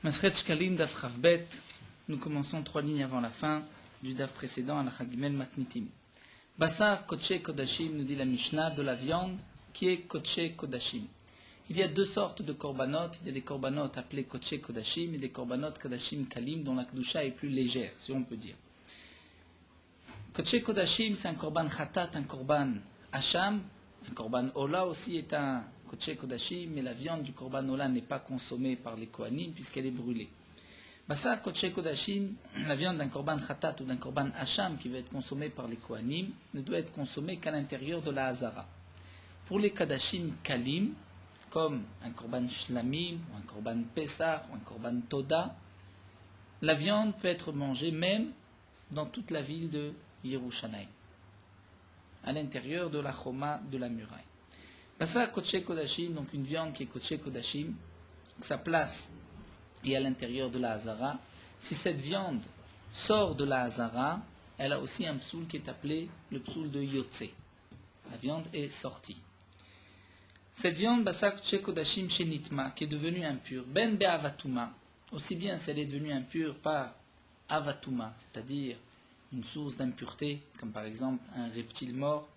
Masret Shkalim Daf Chavbet, nous commençons 3 lignes avant la fin du Daf précédent à la Chagimel Matnitim. Basar Kodshe Kodashim, nous dit la Mishnah, de la viande qui est Kodshe Kodashim. Il y a deux sortes de korbanot, il y a des korbanot appelés Kodshe Kodashim et des korbanot Kodashim Kalim dont la Kedusha est plus légère, si on peut dire. Kodshe Kodashim, c'est un korban Khatat, un korban Hacham, un korban Ola aussi est un Kodshe Kodashim, mais la viande du korban Ola n'est pas consommée par les Kohanim puisqu'elle est brûlée. Basar Kodshe Kodashim, la viande d'un korban Khatat ou d'un korban Hacham qui va être consommée par les Kohanim, ne doit être consommée qu'à l'intérieur de la Hazara. Pour les Kodashim Kalim, comme un korban Shlamim, ou un korban Pessah, ou un korban Toda, la viande peut être mangée même dans toute la ville de Yerushalayim, à l'intérieur de la Choma, de la muraille. Basar Kodshe Kodashim, donc une viande qui est Kodshe Kodashim, sa place est à l'intérieur de la Hazara. Si cette viande sort de la Hazara, elle a aussi un psoul qui est appelé le psoul de Yotze. La viande est sortie. Cette viande, Basar Kodshe Kodashim Shenitma, qui est devenue impure, Ben Be'avatuma, aussi bien si elle est devenue impure par Avatuma, c'est-à-dire une source d'impureté, comme par exemple un reptile mort,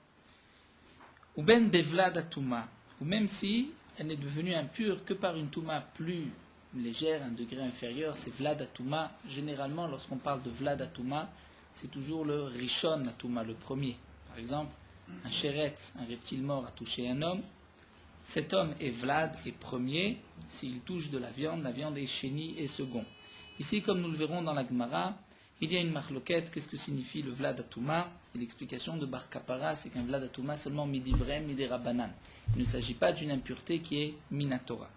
ou Ben Bevladatuma, ou même si elle n'est devenue impure que par une Touma plus légère, un degré inférieur, c'est Vladatuma. Généralement, lorsqu'on parle de Vladatuma, c'est toujours le Rishon Atuma, le premier. Par exemple, un Sheretz, un reptile mort, a touché un homme. Cet homme est Vlad et premier. S'il touche de la viande est Sheni et second. Ici, comme nous le verrons dans la Gemara, il y a une marloquette. Qu'est-ce que signifie le Vlad Atuma? Et l'explication de Bar Kapara, c'est qu'un Vlad Atuma seulement midivrem, midirabanan. Il ne s'agit pas d'une impureté qui est minatora.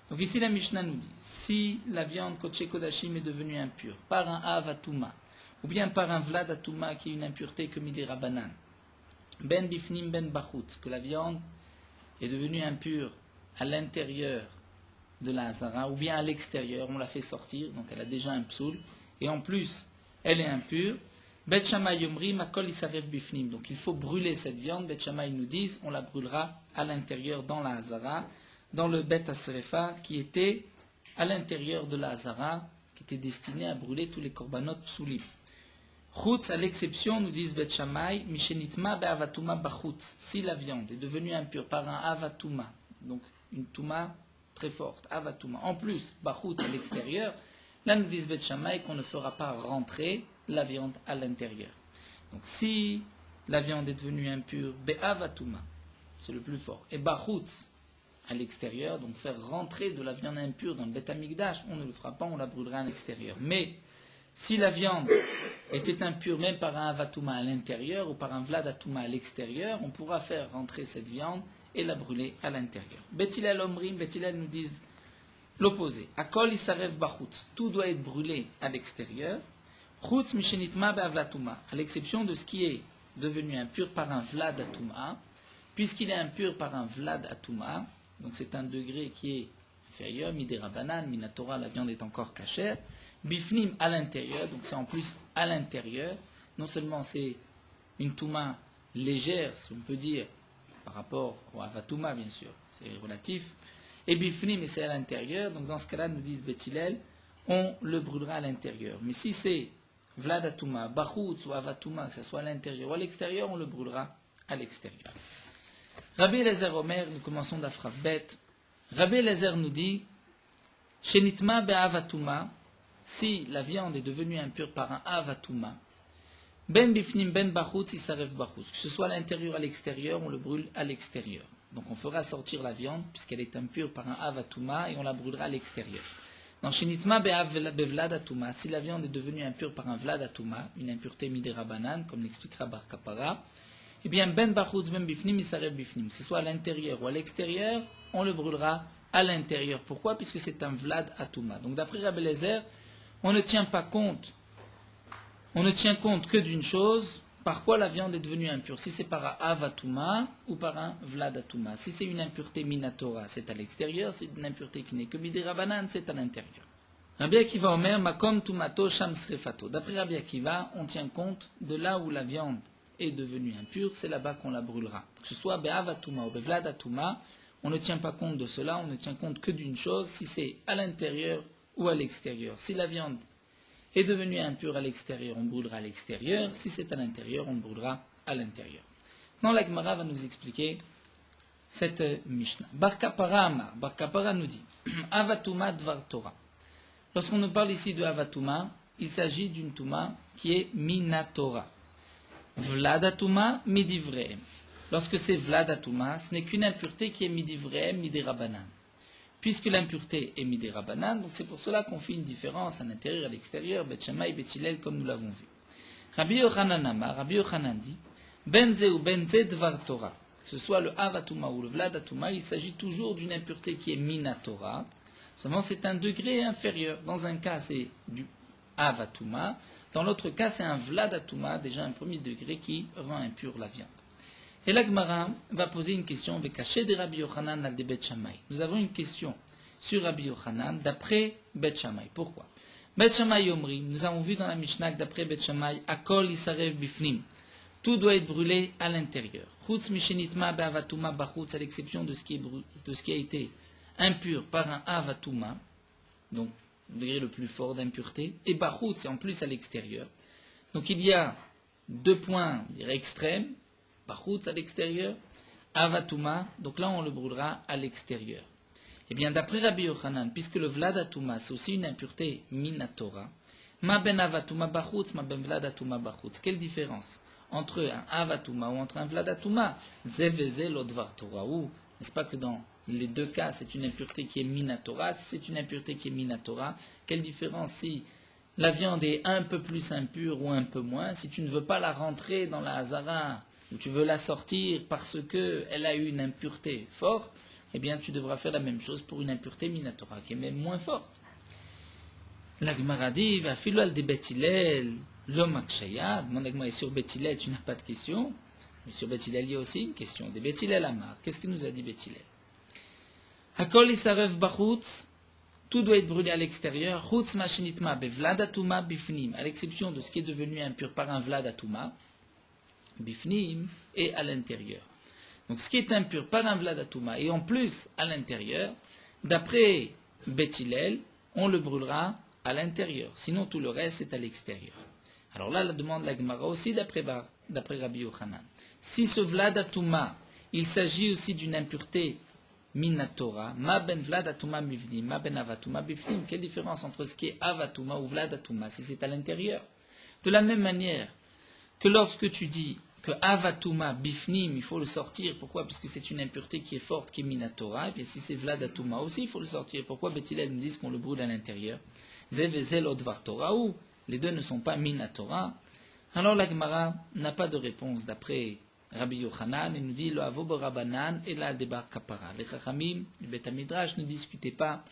Donc ici la Mishnah nous dit, si la viande Kodshe Kodashim est devenue impure par un Avatuma, ou bien par un Vlad Atuma qui est une impureté que midirabanan, ben bifnim ben bachutz, que la viande est devenue impure à l'intérieur de la Hazara, ou bien à l'extérieur, on l'a fait sortir, donc elle a déjà un psoul, et en plus, elle est impure, Bet Shammai Yomri Makol Isarev Bifnim, donc il faut brûler cette viande, Bet Shammai nous disent, on la brûlera à l'intérieur dans la Hazara, dans le Bet Asrefa, qui était à l'intérieur de la Hazara, qui était destiné à brûler tous les korbanot psulim. Chutz, à l'exception, nous disent Bet Shammai, Mishenitma be'avatuma bachutz, si la viande est devenue impure par un avatuma, donc une touma très forte, avatuma, en plus, bachutz à l'extérieur, là nous disent Bet Shammai qu'on ne fera pas rentrer la viande à l'intérieur. Donc si la viande est devenue impure, be'avatuma, c'est le plus fort, et bachutz à l'extérieur, donc faire rentrer de la viande impure dans le Bet Amikdash, on ne le fera pas, on la brûlera à l'extérieur. Mais si la viande était impure même par un avatuma à l'intérieur ou par un vladatuma à l'extérieur, on pourra faire rentrer cette viande et la brûler à l'intérieur. Bet Hillel Omrim, Bet Hillel nous disent l'opposé. Akol isarev bachutz, tout doit être brûlé à l'extérieur. Chutz mishenitma be'avlatuma, à l'exception de ce qui est devenu impur par un vladatuma, puisqu'il est impur par un vladatuma, donc c'est un degré qui est inférieur, midirabanan, minatora, la viande est encore cachère. Bifnim à l'intérieur, donc c'est en plus à l'intérieur. Non seulement c'est une touma légère, si on peut dire, par rapport au avatuma, bien sûr, c'est relatif. Et bifnim, et c'est à l'intérieur. Donc dans ce cas-là, nous disent Bet Hillel, on le brûlera à l'intérieur. Mais si c'est vladatuma, bachutz ou avatuma, que ce soit à l'intérieur ou à l'extérieur, on le brûlera à l'extérieur. Rabbi Eliezer Omer, nous commençons d'Afrav Bet. Rabbi Eliezer nous dit, Shenitma be'avatuma, si la viande est devenue impure par un avatuma, ben bifnim ben bachutz isarev bachutz, que ce soit à l'intérieur ou à l'extérieur, on le brûle à l'extérieur. Donc on fera sortir la viande puisqu'elle est impure par un avatuma et on la brûlera à l'extérieur. Dans Shenitma be'vladatuma, si la viande est devenue impure par un vladatuma, une impureté midirabanan, comme l'expliquera Bar Kapara, eh bien, ben bachutz, ben bifnim, isarev bifnim. Que ce soit à l'intérieur ou à l'extérieur, on le brûlera à l'intérieur. Pourquoi? Puisque c'est un vlad atuma. Donc, d'après Rabbi Eliezer, on ne tient compte que d'une chose, par quoi la viande est devenue impure. Si c'est par un avatuma ou par un vlad atuma. Si c'est une impureté minatora, c'est à l'extérieur. Si c'est une impureté qui n'est que midirabanan, c'est à l'intérieur. Rabbi Akiva Omer, makom tumato sham srefato. D'après Rabbi Akiva, on tient compte de là où la viande est devenue impure, c'est là-bas qu'on la brûlera. Que ce soit be'avatuma ou be'vladatuma, on ne tient pas compte de cela, on ne tient compte que d'une chose, si c'est à l'intérieur ou à l'extérieur. Si la viande est devenue impure à l'extérieur, on brûlera à l'extérieur. Si c'est à l'intérieur, on brûlera à l'intérieur. Maintenant, la Gemara va nous expliquer cette Mishnah. Bar Kapara Amar. Bar Kapara nous dit Avatuma Dvar Torah. Lorsqu'on nous parle ici de Avatuma, il s'agit d'une Touma qui est Minatora. Vladatuma Midivreem. Lorsque c'est Vladatuma, ce n'est qu'une impureté qui est Midivreem, Midirabanan. Puisque l'impureté est Midirabanan, donc c'est pour cela qu'on fait une différence à l'intérieur et à l'extérieur, Bet Shammai, Bet Hillel, comme nous l'avons vu. Rabbi Yochanan Amar, Rabbi Yochanan dit Benze ou Benze Dvar Torah. Que ce soit le Avatuma ou le Vladatuma, il s'agit toujours d'une impureté qui est Minatora. Seulement c'est un degré inférieur. Dans un cas c'est du Avatuma, dans l'autre cas c'est un Vladatuma, déjà un premier degré qui rend impure la viande. Et la Gemara va poser une question avec caché de Rabbi Yochanan al de Bet Shammai. Nous avons une question sur Rabbi Yochanan d'après Bet Shammai. Pourquoi? Bet Shammai Omri, nous avons vu dans la Mishnah d'après Bet Shammai, Akol Isarev Bifnim. Tout doit être brûlé à l'intérieur. Chutz mishenitma be'avatuma bachutz, à l'exception de ce qui a été impur par un avatuma, donc le degré le plus fort d'impureté, et bachutz, et en plus à l'extérieur. Donc il y a deux points, je dirais, extrêmes, bachutz à l'extérieur, avatuma, donc là on le brûlera à l'extérieur. Eh bien d'après Rabbi Yochanan, puisque le vladatuma c'est aussi une impureté minatora, ma ben avatuma bachutz, ma ben vladatuma bachutz, quelle différence entre un avatuma ou entre un vladatuma? Zeveze lodvar Torah, ou n'est-ce pas que dans les deux cas c'est une impureté qui est minatora? Si c'est une impureté qui est minatora, quelle différence si la viande est un peu plus impure ou un peu moins? Si tu ne veux pas la rentrer dans la hazara, ou tu veux la sortir parce qu'elle a eu une impureté forte, eh bien tu devras faire la même chose pour une impureté minatora qui est même moins forte. La Gemara dit, va filo al de Bet Hillel, l'homme akshaya, demande la Gemara, et sur Bet Hillel tu n'as pas de question, mais sur Bet Hillel il y a aussi une question. De Bet Hillel Amar, qu'est-ce que nous a dit Bet Hillel? Hakol isarev bachutz, tout doit être brûlé à l'extérieur, chutz machinitma bevladatuma bifnim, à l'exception de ce qui est devenu impur par un vladatuma, bifnim, et à l'intérieur. Donc ce qui est impur par un vladatuma, et en plus à l'intérieur, d'après Bet Hillel, on le brûlera à l'intérieur, sinon tout le reste est à l'extérieur. Alors là, la demande de la Gemara aussi d'après Rabbi Yochanan. Si ce vladatuma, il s'agit aussi d'une impureté minatora, ma ben vladatuma bifnim, ma ben avatuma bifnim, quelle différence entre ce qui est avatuma ou vladatuma, si c'est à l'intérieur? De la même manière que lorsque tu dis que avatuma bifnim, il faut le sortir, pourquoi? Puisque c'est une impureté qui est forte, qui est minatora, et bien si c'est vladatuma aussi, il faut le sortir. Pourquoi Bet Hillel nous dit qu'on le brûle à l'intérieur? Zevezel odvar Torah, ou les deux ne sont pas minatora. Alors la Gemara n'a pas de réponse d'après Rabbi Yochanan, et nous dit lo avo barabanan et la debar kapara. Les chachamim du Bet Midrash ne discutez pas,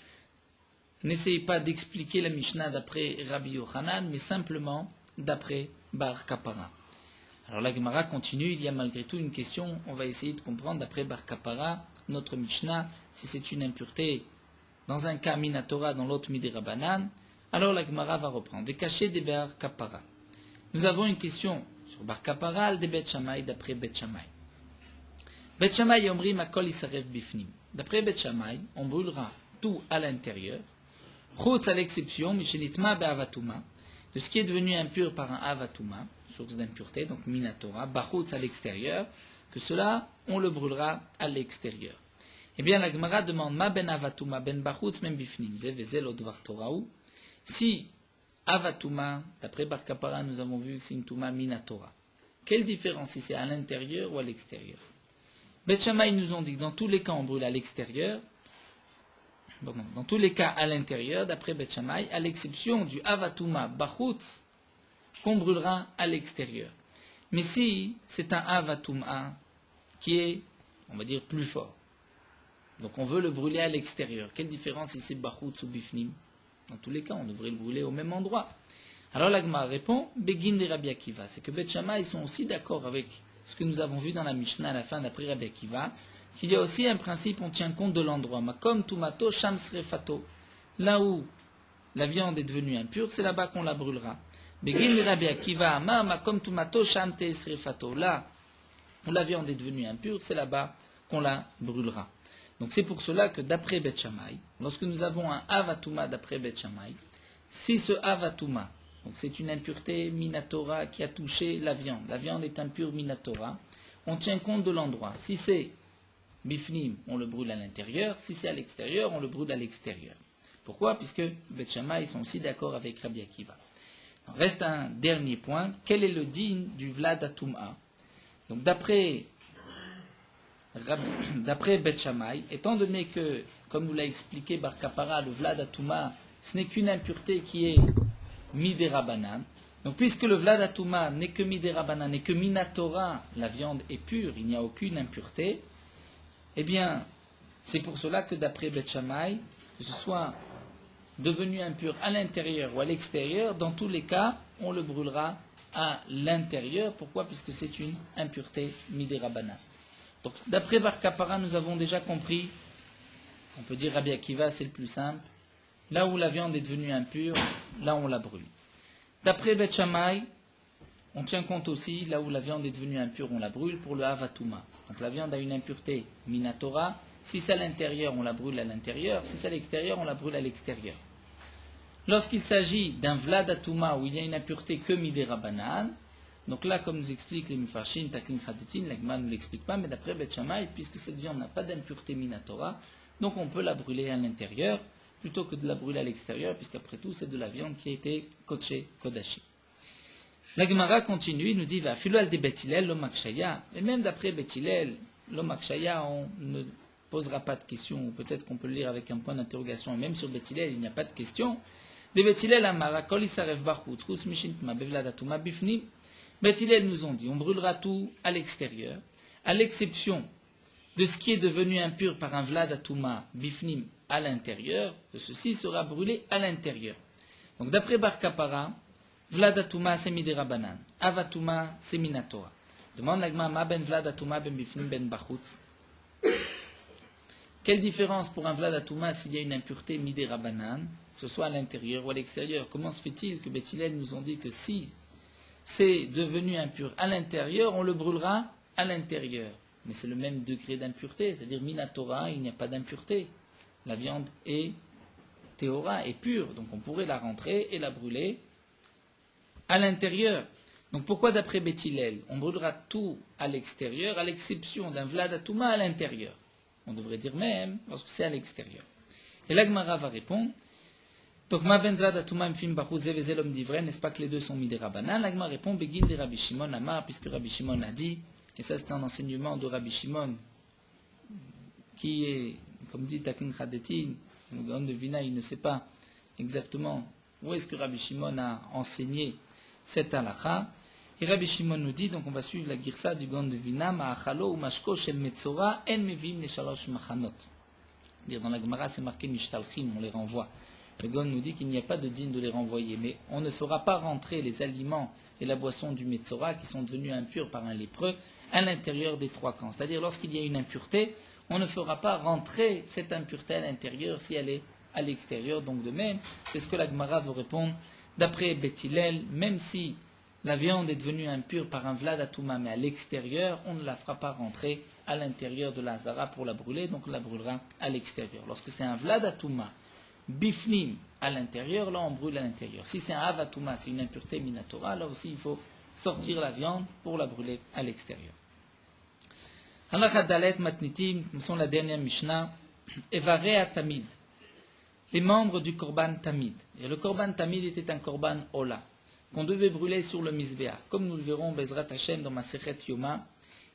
n'essayez pas d'expliquer la Mishnah d'après Rabbi Yochanan, mais simplement d'après Bar Kapara. Alors la Gemara continue, il y a malgré tout une question, on va essayer de comprendre d'après Bar Kapara, notre Mishnah, si c'est une impureté, dans un cas minatora, dans l'autre midirabanan, alors la Gemara va reprendre. Des cachets des Bar Kapara. Nous avons une question sur Bar Kapara, des Bet Shammai, d'après Bet Shammai. Bet Shammai omri makol isarev bifnim. D'après Bet Shammai, on brûlera tout à l'intérieur, chutz à l'exception, mishenitma be'avatuma, de ce qui est devenu impur par un avatuma, source d'impureté, donc minatora, bachutz à l'extérieur, que cela, on le brûlera à l'extérieur. Eh bien, la Gemara demande, ma ben avatuma, ben bachutz, men bifnim, zevezel odvar toraou. Si avatuma, d'après Bar Kapara, nous avons vu que c'est une touma minatora. Quelle différence si c'est à l'intérieur ou à l'extérieur? Bet Shammai nous ont dit que dans tous les cas, on brûle à l'extérieur. Dans tous les cas à l'intérieur, d'après Bet Shammai, à l'exception du avatuma bachutz, qu'on brûlera à l'extérieur. Mais si c'est un avatuma qui est, on va dire, plus fort, donc on veut le brûler à l'extérieur, quelle différence si c'est bachutz ou bifnim? Dans tous les cas, on devrait le brûler au même endroit. Alors la Gemara répond, Begin de Rabbi Akiva, c'est que Bet Shammai sont aussi d'accord avec ce que nous avons vu dans la Mishnah à la fin d'après Rabbi Akiva, qu'il y a aussi un principe, on tient compte de l'endroit. Makom tumato sham srefato. Là où la viande est devenue impure, c'est là-bas qu'on la brûlera. Begin de Rabbi Akiva amar makom tumato sham te srefato. Là où la viande est devenue impure, c'est là-bas qu'on la brûlera. Donc c'est pour cela que d'après Bet Shammai, lorsque nous avons un Avatouma d'après Bet Shammai, si ce Avatouma, donc c'est une impureté minatora qui a touché la viande est impure minatora, on tient compte de l'endroit. Si c'est bifnim, on le brûle à l'intérieur, si c'est à l'extérieur, on le brûle à l'extérieur. Pourquoi? Puisque Bet Shammai sont aussi d'accord avec Rabbi Akiva. Reste un dernier point, quel est le din du Vlad Atum'a? Donc d'après Bet Shammai, étant donné que, comme nous l'a expliqué Bar Kapara, le Vlad Atum'a, ce n'est qu'une impureté qui est midérabanan. Donc puisque le Vlad Atum'a n'est que midérabanan, n'est que minatora, la viande est pure, il n'y a aucune impureté, eh bien, c'est pour cela que d'après Bet Shammai, que ce soit devenu impur à l'intérieur ou à l'extérieur, dans tous les cas, on le brûlera à l'intérieur. Pourquoi? Puisque c'est une impureté midérabanan. Donc, d'après Bar Kapara, nous avons déjà compris, on peut dire Rabbi Akiva, c'est le plus simple, là où la viande est devenue impure, là on la brûle. D'après Bet Shammai, on tient compte aussi, là où la viande est devenue impure, on la brûle pour le Havatouma. Donc la viande a une impureté minatora, si c'est à l'intérieur, on la brûle à l'intérieur, si c'est à l'extérieur, on la brûle à l'extérieur. Lorsqu'il s'agit d'un Vlad Atouma où il y a une impureté que midérabanan, donc là, comme nous explique les Mufashin, Taklin Khadetin, l'Agma ne nous l'explique pas, mais d'après Bet Shammai, puisque cette viande n'a pas d'impureté minatora, donc on peut la brûler à l'intérieur, plutôt que de la brûler à l'extérieur, puisqu'après tout, c'est de la viande qui a été koché kodashi. La Gemara continue, il nous dit, va filoal de Bet Hillel, l'omakshaya, et même d'après Bet Hillel, l'omakshaya, on ne posera pas de questions, ou peut-être qu'on peut le lire avec un point d'interrogation, et même sur Bet Hillel, il n'y a pas de questions. De Bet Hillel amara, kol isarev bachut, chus mishintma, bevladatuma bifnim. Bet Hillel nous ont dit, on brûlera tout à l'extérieur, à l'exception de ce qui est devenu impur par un vlad atuma bifnim à l'intérieur, que ceci sera brûlé à l'intérieur. Donc d'après Bar Kapara, vlad atuma c'est midérabanan, avatuma c'est minatora. Demande l'agma ma ben vlad atuma ben bifnim ben bachutz. Quelle différence pour un vlad atuma s'il y a une impureté midérabanan, que ce soit à l'intérieur ou à l'extérieur? Comment se fait-il que Bet Hillel nous ont dit que si c'est devenu impur à l'intérieur, on le brûlera à l'intérieur? Mais c'est le même degré d'impureté, c'est-à-dire minatora, il n'y a pas d'impureté. La viande est théora, est pure, donc on pourrait la rentrer et la brûler à l'intérieur. Donc pourquoi d'après Bet Hillel, on brûlera tout à l'extérieur, à l'exception d'un vlad atuma à l'intérieur? On devrait dire même lorsque c'est à l'extérieur. Et l'Agmara va répondre, donc ma ben vlad atuma mfim bachut ze veze l'homme d'ivraie, n'est-ce pas que les deux sont midérabanan? L'Agmara répond, begin de Rabbi Shimon amar, puisque Rabbi Shimon a dit, et ça c'est un enseignement de Rabbi Shimon, qui est, comme dit Taklin Khadetin, le Gaon de Vina, il ne sait pas exactement où est-ce que Rabbi Shimon a enseigné cette halakha. Et Rabbi Shimon nous dit, donc on va suivre la girsa du Gaon de Vina, ma'achalo ou mashko shel metzora, en mevim le shalosh machanot. Dans la Gemara, c'est marqué mishtalchim, on les renvoie. Le Gaon nous dit qu'il n'y a pas de digne de les renvoyer, mais on ne fera pas rentrer les aliments et la boisson du metzora qui sont devenus impurs par un lépreux à l'intérieur des trois camps. C'est-à-dire lorsqu'il y a une impureté, on ne fera pas rentrer cette impureté à l'intérieur si elle est à l'extérieur. Donc de même, c'est ce que la Gemara veut répondre. D'après Bet Hillel, même si la viande est devenue impure par un vlad atuma, mais à l'extérieur, on ne la fera pas rentrer à l'intérieur de la zara pour la brûler, donc on la brûlera à l'extérieur. Lorsque c'est un vlad atuma, bifnim à l'intérieur, là on brûle à l'intérieur. Si c'est un avatuma, c'est une impureté minatora, là aussi il faut sortir la viande pour la brûler à l'extérieur. Halakha dalet matnitim, nous sommes la dernière Mishnah, Evarea tamid, les membres du korban tamid. Et le korban tamid était un korban ola, qu'on devait brûler sur le misbéach. Comme nous le verrons, Bezrat Hashem, dans Masechet Yoma,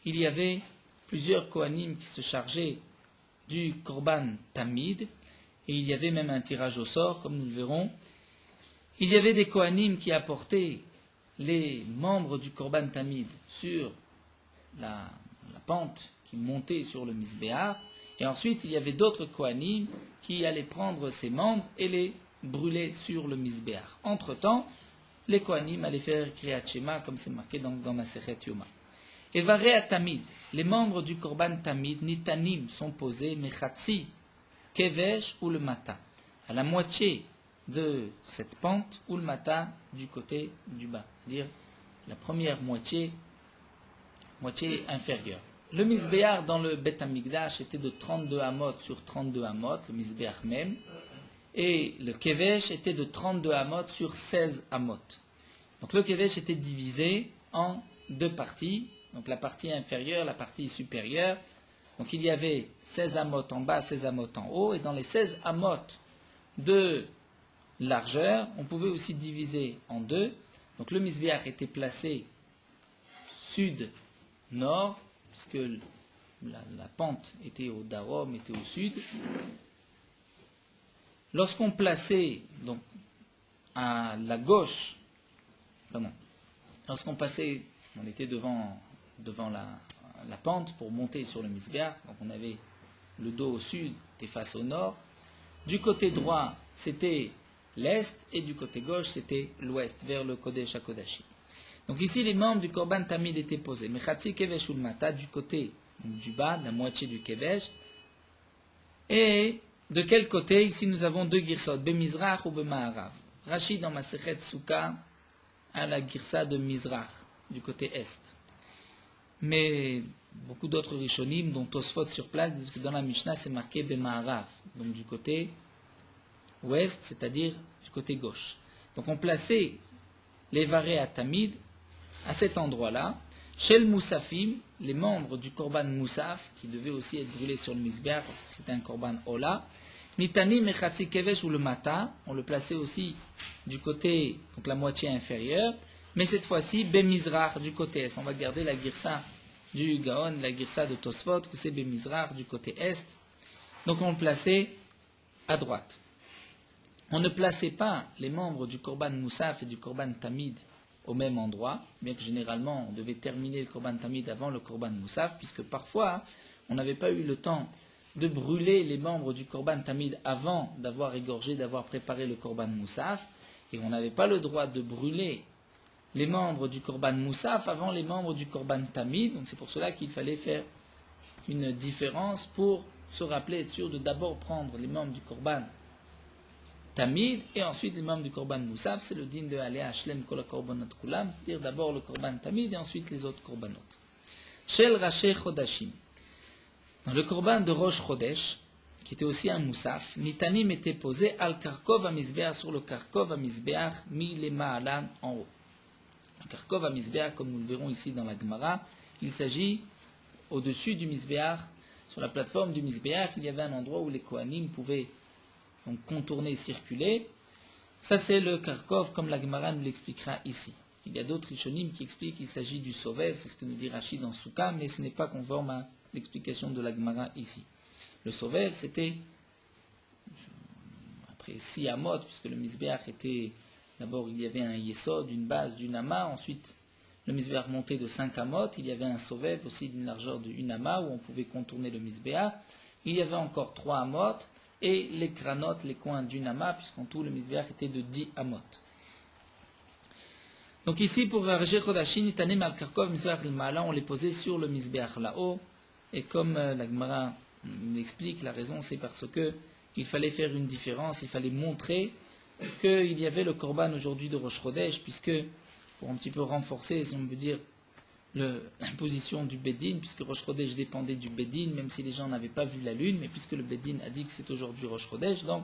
il y avait plusieurs kohanim qui se chargeaient du korban tamid, et il y avait même un tirage au sort, comme nous le verrons. Il y avait des kohanim qui apportaient les membres du korban tamid sur la pente qui montait sur le misbéach, et ensuite il y avait d'autres kohanim qui allaient prendre ces membres et les brûler sur le misbéach. Entre-temps, les kohanim allaient faire kriyat shema, comme c'est marqué dans Masechet Yoma. Et varea tamid, les membres du korban tamid, nitanim, sont posés, mechatzi, kevesh ou le mata, à la moitié de cette pente ou le mata du côté du bas, c'est-à-dire la première moitié inférieure. le Misbéach dans le Bet Amikdash était de 32 amot sur 32 amot, le Misbéach même, et le Kevesh était de 32 amot sur 16 amot. Donc le Kevesh était divisé en deux parties, donc la partie inférieure, la partie supérieure. Donc il y avait 16 amot en bas, 16 amot en haut, et dans les 16 amot de largeur, on pouvait aussi diviser en deux. Donc le Misbéach était placé sud-nord, puisque la pente était au Darom, était au sud. Lorsqu'on plaçait donc à la gauche, lorsqu'on passait, on était devant la pente pour monter sur le Misbéach, donc on avait le dos au sud et face au nord. Du côté droit, c'était l'est, et du côté gauche, c'était l'ouest, vers le Kodesh HaKodashim. Donc ici, les membres du Korban Tamid étaient posés. Mechatzi Kevesh Ulmata, du côté du bas, la moitié du Kevesh. Et de quel côté? Ici, nous avons deux girsot, Bemizrach ou Bemaharav. Rachid dans Masechet Souka à la girsa de Mizrach, du côté est. Mais beaucoup d'autres Rishonim, dont Tosfot sur place, disent que dans la Mishnah, c'est marqué Bemaharav, donc du côté ouest, c'est-à-dire du côté gauche. Donc on plaçait les varés à Tamid à cet endroit-là. Chez le Moussafim, les membres du Korban Moussaf, qui devaient aussi être brûlés sur le Misbéach, parce que c'était un Korban Ola, Nitani Mechatzi Kevesh ou le Mata, on le plaçait aussi du côté, donc la moitié inférieure, mais cette fois-ci, Bemizrach, du côté est. On va garder la girsa du Gaon, la girsa de Tosfot, que c'est Bemizrach, du côté est. Donc on le plaçait à droite. On ne plaçait pas les membres du Korban Moussaf et du Korban Tamid au même endroit, bien que généralement on devait terminer le Korban Tamid avant le Korban Moussaf, puisque parfois on n'avait pas eu le temps de brûler les membres du Korban Tamid avant d'avoir égorgé, d'avoir préparé le Korban Moussaf, et on n'avait pas le droit de brûler les membres du Korban Moussaf avant les membres du Korban Tamid. Donc c'est pour cela qu'il fallait faire une différence pour se rappeler, être sûr de d'abord prendre les membres du Korban Tamid et ensuite les membres du Korban Moussaf. C'est le din de Alea Shlem Kol Korbanot Kulam, c'est-à-dire d'abord le Korban Tamid et ensuite les autres Korbanot. Shel Raché Chodashim. Dans le Korban de Rosh Chodesh, qui était aussi un Moussaf, Nitanim était posé al Karkov Amizbeach sur le Karkov Amizbeach mi le Ma'alan en haut. Le Karkov Amizbeach, comme nous le verrons ici dans la Gemara, il s'agit au-dessus du Mizbeach, sur la plateforme du Mizbeach, il y avait un endroit où les Kohanim pouvaient donc contourner, circuler. Ça c'est le Karkov, comme la Gemara nous l'expliquera ici. Il y a d'autres Rishonim qui expliquent qu'il s'agit du Sovev, c'est ce que nous dit Rachid dans Souka, mais ce n'est pas conforme à l'explication de la Gemara ici. Le Sovev, c'était après 6 amot, puisque le Mizbeach était, d'abord il y avait un Yesod, une base d'une ama, ensuite le Mizbeach montait de 5 amot, il y avait un Sovev aussi d'une largeur de 1 ama, où on pouvait contourner le Mizbeach, il y avait encore 3 amot, et les kranot, les coins d'une ama, puisqu'en tout le Mizbeach était de 10 amot. Donc ici, pour Raché Chodashim, Nitanim al Karkov Mizbeach il-Ma'ala, on les posait sur le Mizbeach là-haut, et comme la Gemara l'explique, la raison c'est parce que il fallait faire une différence, il fallait montrer qu'il y avait le Korban aujourd'hui de Rosh Chodesh, puisque, pour un petit peu renforcer, si on peut dire, l'imposition du Bedin, puisque Rosh Chodesh dépendait du Bedin, même si les gens n'avaient pas vu la lune, mais puisque le Bedin a dit que c'est aujourd'hui Rosh Chodesh, donc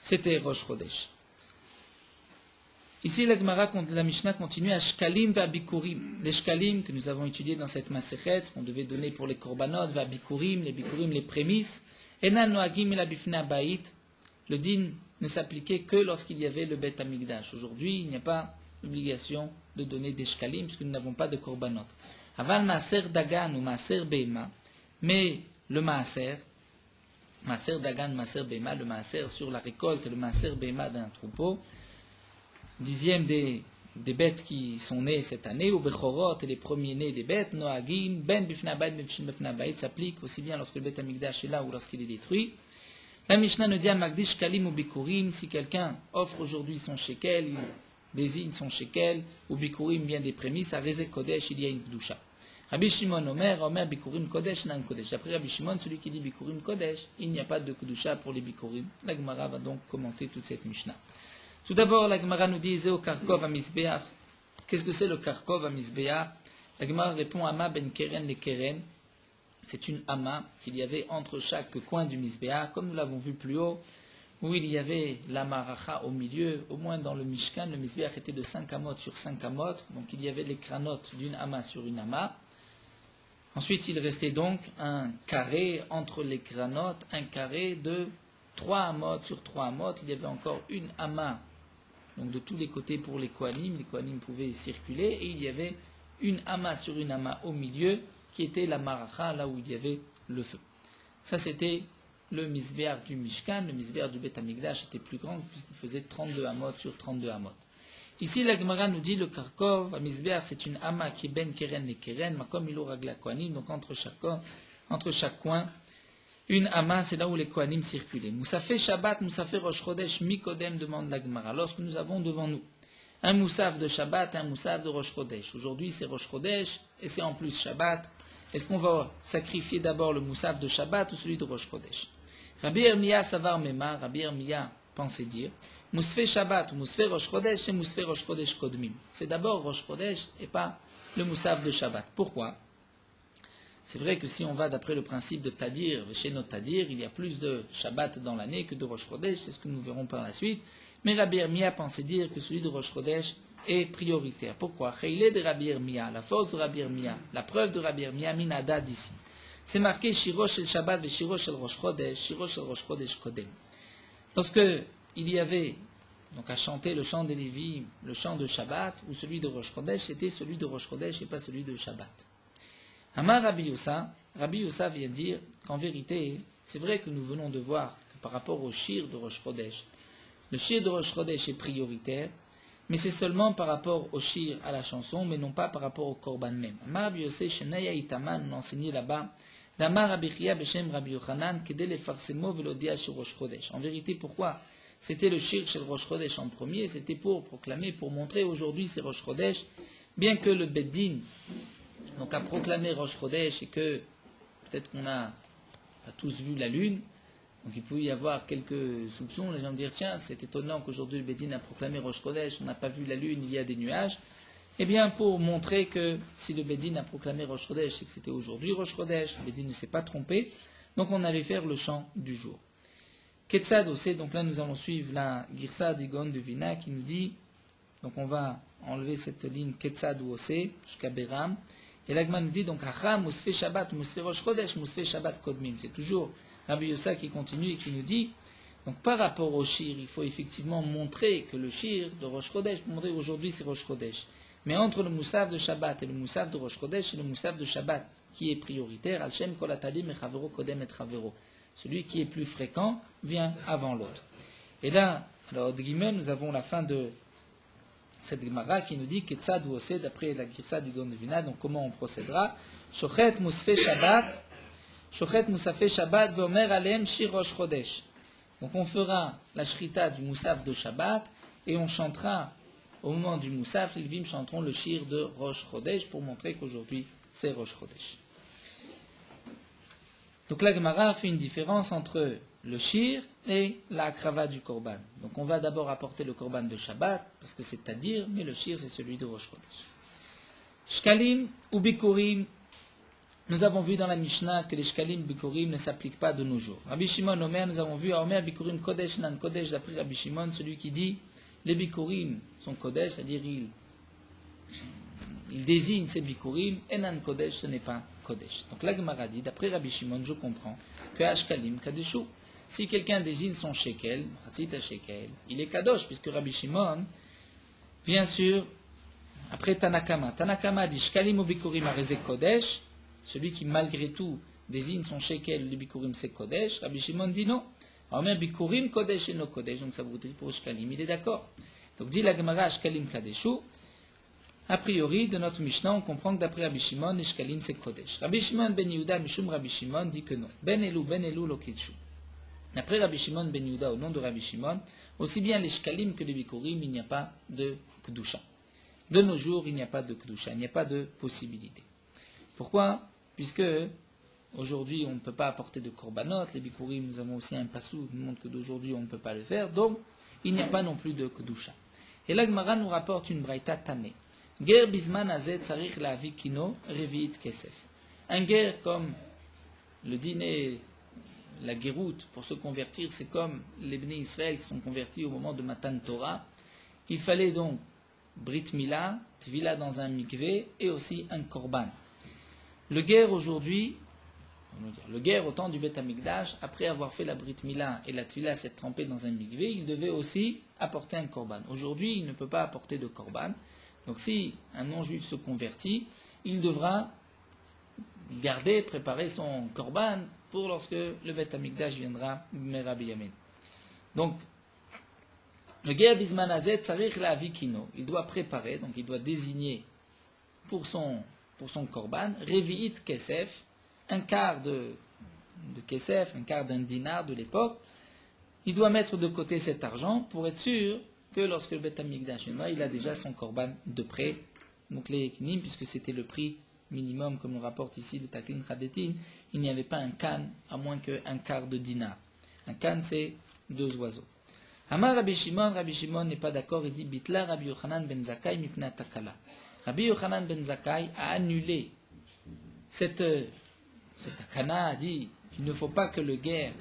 c'était Rosh Chodesh. Ici, la Mishnah continue à Shkalim va Bikurim. Les Shkalim que nous avons étudiés dans cette Masechet, qu'on devait donner pour les Korbanot, va Bikurim, les prémices. Enan Noagim el Abifna Bait. Le din ne s'appliquait que lorsqu'il y avait le Bet Amigdash. Aujourd'hui, il n'y a pas l'obligation de donner des Shkalim, puisque nous n'avons pas de Korbanot. Aval Maaser Dagan ou Maaser Beima. Mais le Maaser Dagan, Maaser Beima, le Maaser sur la récolte et le Maaser Beima d'un troupeau, dixième des bêtes qui sont nées cette année, ou Bechorot et les premiers-nés des bêtes, Noagim, Ben Bifna Bait, Bifna Bait, s'applique aussi bien lorsque le Bet Amigdash est là ou lorsqu'il est détruit. La Mishnah nous dit à Magdish Kalim ou Bikurim, si quelqu'un offre aujourd'hui son shekel, il désigne son shekel, ou Bikurim bien des prémices, à Rezek Kodesh, il y a une Kedusha. Rabbi Shimon Omer Bikurim Kodesh, nan Kodesh. Après Rabbi Shimon, celui qui dit Bikurim Kodesh, il n'y a pas de Kedusha pour les Bikurim. La Gemara va donc commenter toute cette Mishnah. Tout d'abord, la Gemara nous dit Zéo Karkov Amizbeach. Qu'est-ce que c'est le Karkov Amizbeach? La Gemara répond Ama ben Keren le Keren, c'est une ama qu'il y avait entre chaque coin du Mizbeach, comme nous l'avons vu plus haut, où il y avait la maracha au milieu. Au moins dans le Mishkan, le Mizbeach était de 5 amot sur 5 amot, donc il y avait les cranotes d'une ama sur une ama. Ensuite, il restait donc un carré entre les cranotes, un carré de 3 amot sur 3 amot. Il y avait encore une ama, donc de tous les côtés pour les Kohanim pouvaient circuler, et il y avait une ama sur une ama au milieu, qui était la maracha, là où il y avait le feu. Ça, c'était le Mizbeach du Mishkan. Le Mizbeach du Beth Amikdash était plus grand, puisqu'il faisait 32 amot sur 32 amot. Ici, la Gemara nous dit, le Karkov, à Mizbeach, c'est une ama qui est ben keren et keren, makom ilo ragla kohanim, donc entre chaque coin, une ama, c'est là où les kohanim circulaient. Moussafé Shabbat, Moussafé Rosh Chodesh, Mikodem, demande la Gemara. Lorsque nous avons devant nous un moussaf de Shabbat et un moussaf de Rosh Chodesh. Aujourd'hui, c'est Rosh Chodesh et c'est en plus Shabbat. Est-ce qu'on va sacrifier d'abord le moussaf de Shabbat ou celui de Rosh Chodesh? Rabbi Ermiya Savar Mema, Rabbi Ermiya pensait dire, Mousfé Shabbat ou Mousfé Rosh Chodesh, c'est Mousfé Rosh Chodesh Kodmim. C'est d'abord Rosh Chodesh et pas le moussaf de Shabbat. Pourquoi? C'est vrai que si on va d'après le principe de Tadir, chez notre Tadir, il y a plus de Shabbat dans l'année que de Rosh Chodesh, c'est ce que nous verrons par la suite. Mais Rabbi Ermiya pensait dire que celui de Rosh Chodesh est prioritaire. Pourquoi? Cheilé de Rabbi Ermiya, la force de Rabbi Ermiya, la preuve de Rabbi Ermiya, minada d'ici. C'est marqué Shiro shel Shabbat et Shiro shel Rosh Chodesh, Shiro shel Rosh Chodesh Kodem. Lorsque il y avait donc à chanter le chant des Lévi, le chant de Shabbat, ou celui de Rosh Chodesh, c'était celui de Rosh Chodesh et pas celui de Shabbat. Amar Rabbi Yossa vient dire qu'en vérité, c'est vrai que nous venons de voir que par rapport au shir de Rosh Chodesh, le shir de Rosh Chodesh est prioritaire, mais c'est seulement par rapport au shir, à la chanson, mais non pas par rapport au korban même. Amar Rabbi Yossé, Shenaya Itaman, nous enseignait là-bas, Damar Rabbi Chia Beshem Rabbi Yochanan, Kedele Farsemo Velodia sur Rosh Chodesh. En vérité, pourquoi? C'était le shir chez le Rosh Chodesh en premier, c'était pour proclamer, pour montrer aujourd'hui c'est Rosh Chodesh, bien que le Beddin donc a proclamé Rosh Chodesh et que peut-être qu'on a pas tous vu la lune, donc il pouvait y avoir quelques soupçons, les gens dire tiens c'est étonnant qu'aujourd'hui le Beddin a proclamé Rosh Chodesh, on n'a pas vu la lune, il y a des nuages. Eh bien pour montrer que si le Beddin a proclamé Rosh Chodesh, c'est que c'était aujourd'hui Rosh Chodesh, le Beddin ne s'est pas trompé, donc on allait faire le chant du jour. Ketzad Osé, donc là nous allons suivre la Girsa d'Igon de Vina qui nous dit, donc on va enlever cette ligne Ketzad ou Osé jusqu'à Beram, et l'Agma nous dit donc Acham, Mousfé Shabbat, Mousfé Rosh Chodesh, Mousfé Shabbat Kodmim. C'est toujours Rabbi Yossa qui continue et qui nous dit, donc par rapport au shir, il faut effectivement montrer que le shir de Rosh Chodesh, pour montrer aujourd'hui c'est Rosh Chodesh. Mais entre le moussaf de Shabbat et le moussaf de Rosh Chodesh, c'est le moussaf de Shabbat qui est prioritaire, Al-Shem Kol Atalim et Chavero Kodem et Chavero. Celui qui est plus fréquent vient avant l'autre. Et là, alors, de guillemets, nous avons la fin de cette Gemara qui nous dit Ketzad ou Osé, d'après la Girsa d'Igon de Vina, donc comment on procédera? Shochet Mousfé Shabbat, Shochet Moussafé Shabbat, Vomer Alem Shir Rosh Chodesh. Donc on fera la shrita du moussaf de Shabbat et on chantera au moment du moussaf, les Levim chanteront le shir de Rosh Chodesh pour montrer qu'aujourd'hui c'est Rosh Chodesh. Donc la Gemara fait une différence entre le shir et la krava du korban. Donc on va d'abord apporter le korban de Shabbat, parce que c'est à dire, mais le shir c'est celui de Rosh Chodesh. Shkalim ou bikurim, nous avons vu dans la Mishnah que les shkalim bikurim ne s'appliquent pas de nos jours. Rabbi Shimon Omer, nous avons vu à Omer bikurim kodesh nan kodesh, d'après Rabbi Shimon, celui qui dit les bikurim sont kodesh, c'est-à-dire il désigne ces bikurim, et nan kodesh ce n'est pas kodesh. Donc la Gemara dit, d'après Rabbi Shimon, je comprends que ashkalim kadeshu, si quelqu'un désigne son shekel, shekel, il est kadosh, puisque Rabbi Shimon, bien sûr, après Tanakama. Tanakama dit shkalim ou bikurim areze kodesh, celui qui malgré tout désigne son shekel, le bikurim c'est kodesh. Rabbi Shimon dit non. Alors même bikurim kodesh et no kodesh, donc ça vous dit pour shkalim, il est d'accord. Donc dit la Gemara shkalim kadeshu. A priori, de notre Mishnah, on comprend que d'après Rabbi Shimon, les shkalim c'est kodesh. Rabbi Shimon ben Yehuda mishum Rabbi Shimon dit que non. Ben Elou lo kidshu. D'après Rabbi Shimon ben Yehuda, au nom de Rabbi Shimon, aussi bien les shkalim que les bikurim, il n'y a pas de kedusha. De nos jours, il n'y a pas de kedusha, il n'y a pas de possibilité. Pourquoi? Puisque aujourd'hui, on ne peut pas apporter de korbanot. Les bikurim, nous avons aussi un passou qui nous montre que d'aujourd'hui, on ne peut pas le faire. Donc, il n'y a pas non plus de kedusha. Et la Gemara nous rapporte une braïta tameh. Ger bisman azet sarich la vikino reviit kesef. Un guerre comme le dîner, la guéroute, pour se convertir, c'est comme les Bnei Israël qui sont convertis au moment de Matan Torah. Il fallait donc Brit Mila, Tvila dans un mikvé et aussi un korban. Le guerre aujourd'hui, le guerre au temps du Beth Amikdash, après avoir fait la Brit Mila et la Tvila s'être trempé dans un mikvé, il devait aussi apporter un korban. Aujourd'hui, il ne peut pas apporter de korban. Donc si un non-juif se convertit, il devra garder, préparer son korban pour lorsque le Beth Amikdash viendra, Merabi Yamin. Donc, le guerre Bisman Azet, Tsarich la Vikino, il doit préparer, donc il doit désigner pour son korban, Revi'it Kesef, un quart de Kesef, un quart d'un dinar de l'époque. Il doit mettre de côté cet argent pour être sûr que lorsque le Beth Amikdash viendra, il a déjà son korban de près. Donc les Eknim, puisque c'était le prix minimum, comme on rapporte ici de Taklin Chadetin, il n'y avait pas un kan à moins qu'un quart de dinar. Un kan, c'est 2 oiseaux. Amar Rabbi Shimon n'est pas d'accord, il dit Bitla Rabbi Yochanan ben Zakkai mipna takala. Rabbi Yochanan ben Zakkai a annulé cette takana, a dit qu'il ne faut pas que le guerre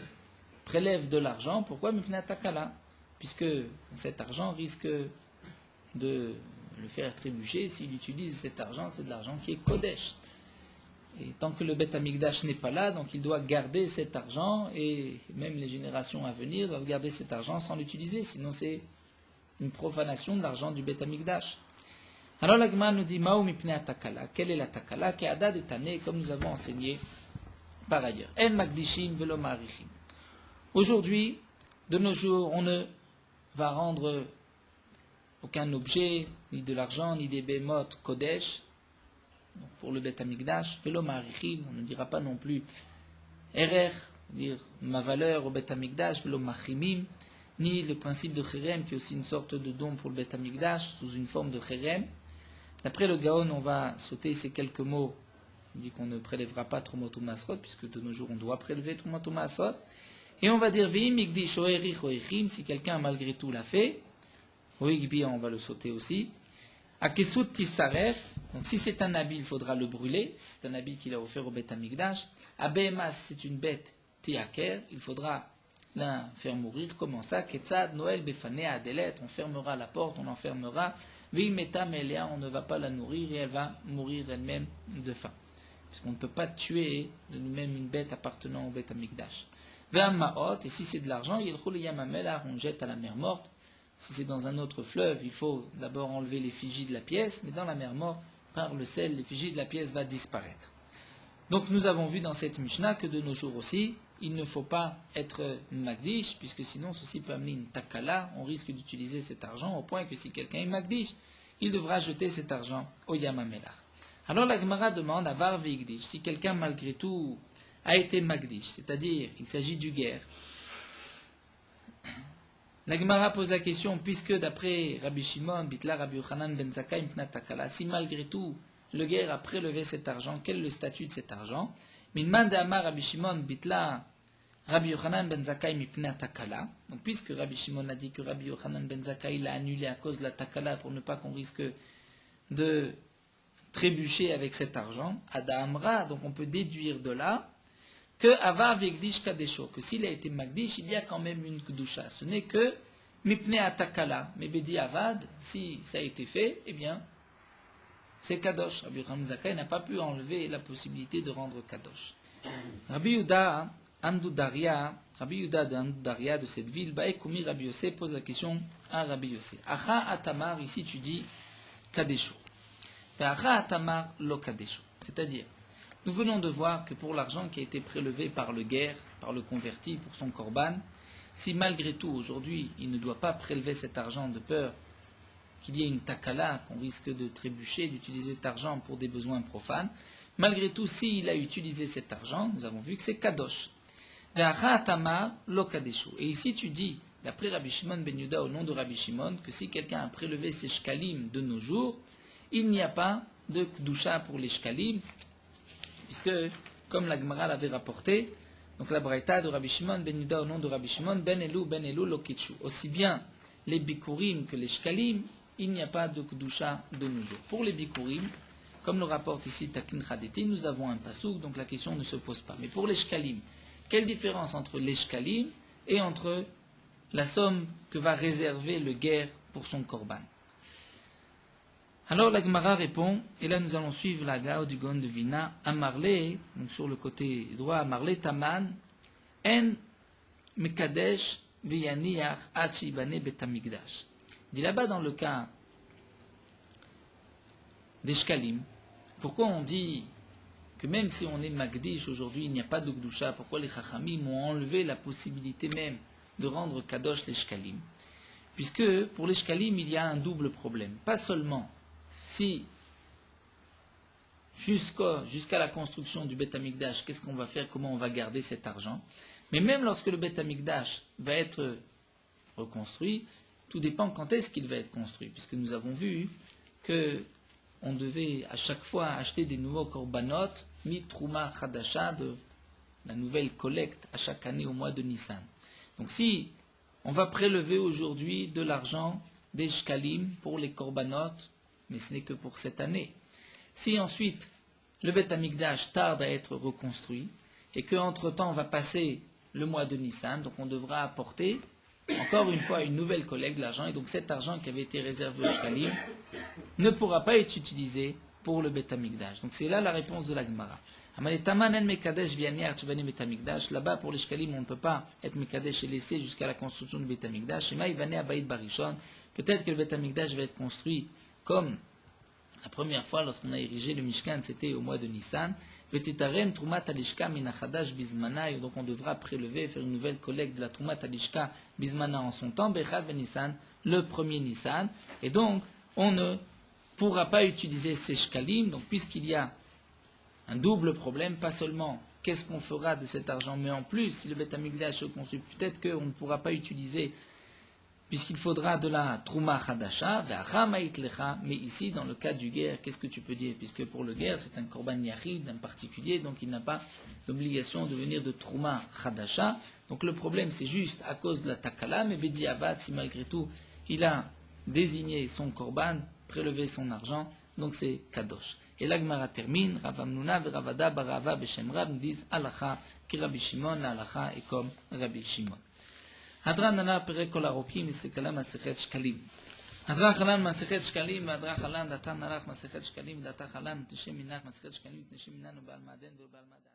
prélève de l'argent. Pourquoi mipna takala? Puisque cet argent risque de le faire trébucher. S'il utilise cet argent, c'est de l'argent qui est Kodesh. Et tant que le Beth Amikdash n'est pas là, donc il doit garder cet argent, et même les générations à venir doivent garder cet argent sans l'utiliser, sinon c'est une profanation de l'argent du Beth Amikdash. Alors la Gemara nous dit Ma'u mipnei takala. Quelle est la takala? Ke'adad etane, comme nous avons enseigné par ailleurs. En magdishim velo ma'arichim. Aujourd'hui, de nos jours, on ne va rendre aucun objet, ni de l'argent, ni des bémotes Kodesh, pour le Beth Amikdash, velo ma'arichim, on ne dira pas non plus erer, dire ma valeur au Beth Amikdash, velo machimim, ni le principe de Cherem, qui est aussi une sorte de don pour le Beth Amikdash, sous une forme de Cherem. D'après le Gaon, on va sauter ces quelques mots. On dit qu'on ne prélèvera pas Trumot ou Masrot, puisque de nos jours on doit prélever Trumot ou Masrot. Et on va dire V'im Igdish Oerich Oechim, si quelqu'un malgré tout l'a fait. Oigbi, on va le sauter aussi. Akesut Tisaref, donc si c'est un habit, il faudra le brûler. C'est un habit qu'il a offert au Beth Amikdash. Abemas, c'est une bête Tiaker, il faudra la faire mourir. Comment ça? Ketzad Noël Befane Adelet, on fermera la porte, on enfermera. V'imeta Melea, on ne va pas la nourrir et elle va mourir elle-même de faim. Puisqu'on ne peut pas tuer de nous-mêmes une bête appartenant au Beth Amikdash. Ve'ammaot, et si c'est de l'argent, Yelchul Yamamela, on jette à la mer morte. Si c'est dans un autre fleuve, il faut d'abord enlever l'effigie de la pièce, mais dans la mer morte, par le sel, l'effigie de la pièce va disparaître. Donc nous avons vu dans cette Mishnah que de nos jours aussi, il ne faut pas être magdish, puisque sinon ceci peut amener une takala, on risque d'utiliser cet argent au point que si quelqu'un est magdish, il devra jeter cet argent au Yamamelach. Alors la Gemara demande à Var Veigdish, si quelqu'un malgré tout a été magdish, c'est-à-dire il s'agit du guerre. La Gemara pose la question, puisque d'après Rabbi Shimon, Bitla Rabbi Yochanan ben Zakkai mipna takala, si malgré tout le guerre a prélevé cet argent, quel est le statut de cet argent? Minman d'Amar Rabbi Shimon Bitla Rabbi Yochanan ben Zakkai mipna takala. Donc puisque Rabbi Shimon a dit que Rabbi Yochanan ben Zakkai l'a annulé à cause de la takala pour ne pas qu'on risque de trébucher avec cet argent, Ada Amra, donc on peut déduire de là que Ava Vegdish Kadesho, que s'il a été Magdish, il y a quand même une Kedusha. Ce n'est que Mipne Atakala, mais Bedi Avad, si ça a été fait, eh bien, c'est Kadosh. Rabbi Yochanan Zakkai n'a pas pu enlever la possibilité de rendre Kadosh. Rabbi Yuda Andoudaria, Rabbi Yuda de Andoudaria de cette ville, Baekumi Rabbi Yossé pose la question à Rabbi Yossé. Acha Atamar, ici tu dis Kadesho. Acha Atamar lo Kadesho. C'est-à-dire, nous venons de voir que pour l'argent qui a été prélevé par le guerre, par le converti, pour son korban, si malgré tout, aujourd'hui, il ne doit pas prélever cet argent de peur qu'il y ait une takala, qu'on risque de trébucher, d'utiliser cet argent pour des besoins profanes, malgré tout, s'il a utilisé cet argent, nous avons vu que c'est kadosh. Et ici tu dis, d'après Rabbi Shimon ben Yuda, au nom de Rabbi Shimon, que si quelqu'un a prélevé ses shkalim de nos jours, il n'y a pas de kdusha pour les shkalim, puisque, comme la Gemara l'avait rapporté, donc la braïta de Rabbi Shimon ben Yuda au nom de Rabbi Shimon, ben Elu lokitshu. Aussi bien les bikurim que les shkalim, il n'y a pas de kedusha de nos jours. Pour les bikurim, comme le rapporte ici Takin Khadeti, nous avons un pasouk, donc la question ne se pose pas. Mais pour les shkalim, quelle différence entre les shkalim et entre la somme que va réserver le guerre pour son korban? Alors la Gemara répond, et là nous allons suivre la Gao du Gon de Vina, Amarle, donc sur le côté droit, Amarle Taman, En Mekadesh Viyaniach Achibane Betamikdash. Dit là-bas dans le cas des shkalim, pourquoi on dit que même si on est Magdish aujourd'hui, il n'y a pas de Gdusha, pourquoi les Chachamim ont enlevé la possibilité même de rendre Kadosh les shkalim? Puisque pour les shkalim, il y a un double problème. Pas seulement si jusqu'à la construction du Beth Amikdash, qu'est-ce qu'on va faire, comment on va garder cet argent, mais même lorsque le Beth Amikdash va être reconstruit, tout dépend quand est-ce qu'il va être construit, puisque nous avons vu que on devait à chaque fois acheter des nouveaux korbanot, mitrouma chadasha, de la nouvelle collecte à chaque année au mois de Nissan. Donc si on va prélever aujourd'hui de l'argent des shkalim pour les korbanot, mais ce n'est que pour cette année. Si ensuite le Beth Amikdash tarde à être reconstruit, et qu'entre-temps on va passer le mois de Nissan, donc on devra apporter encore une fois une nouvelle collecte de l'argent, et donc cet argent qui avait été réservé au shkalim ne pourra pas être utilisé pour le Beth Amikdash. Donc c'est là la réponse de la Gemara. Là-bas pour les shkalim on ne peut pas être mekadesh et laisser jusqu'à la construction du Beth Amikdash. Peut-être que le Beth Amikdash va être construit comme la première fois lorsqu'on a érigé le Mishkan, c'était au mois de Nissan. Donc on devra prélever, faire une nouvelle collecte de la Trumat Alishka Bismana en son temps, Bechad ben Nissan, le premier Nissan. Et donc, on ne pourra pas utiliser ces shkalim. Donc, puisqu'il y a un double problème, pas seulement qu'est-ce qu'on fera de cet argent, mais en plus, si le Beth Amikdash est construit, peut-être qu'on ne pourra pas utiliser, puisqu'il faudra de la Trouma Chadasha, mais ici, dans le cas du guerre, qu'est-ce que tu peux dire? Puisque pour le guerre, c'est un korban yachid, un particulier, donc il n'a pas d'obligation de venir de Trouma Chadasha. Donc le problème, c'est juste à cause de la Takala, mais Bedi Avad, si malgré tout, il a désigné son korban, prélevé son argent, donc c'est Kadosh. Et la Gemara termine, Rav Amnuna ve Ravada barava beshem Rav nous disent Alacha, ki Rabbi Shimon, la Alacha est comme Rabbi Shimon. הדרה ננה פרק כל הרוקים מסתכלה מסכת שקלים. הדרה חלן מסכת שקלים והדרה חלן דתה נלך מסכת שקלים ודתה חלן תשם מנך מסכת שקלים תשם מננו בעל מעדן ובעל מעדן.